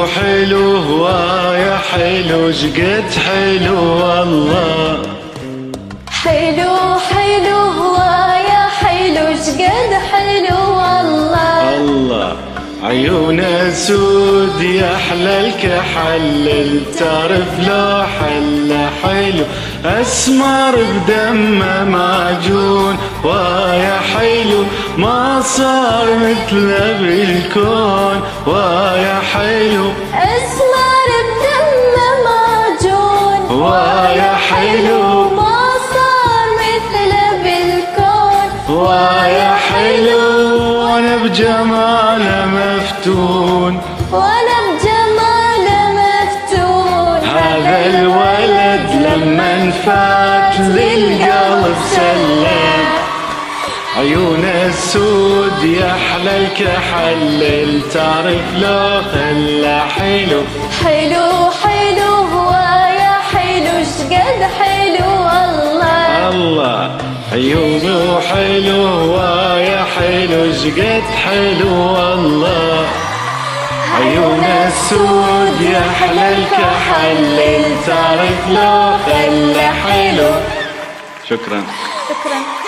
حلو هواية حلو شقد حلو والله. حلو حلو هواية حلو شقد حلو والله. الله عيونه سود يا احلى الكحل تعرف لو حل حلو اسمر بدمه معجون ويا حلو ما صار مثله بالكون ويا حلو اسمر بدمه معجون ويا حلو ما صار مثله بالكون ويا حلو وانا بجماله مفتون وانا بجماله مفتون. هذا الولد لما فات للقلب سلم عيونه السود يا احلى الكحل تعرف لو خلى حلو. حلو حلو هواية حلو شقد حلو والله. الله عيونه حلو ويا حلو شقد حلو والله. عيونه السود يا احلى الكحل تعرف لو خلى حلو. شكرا. شكرا.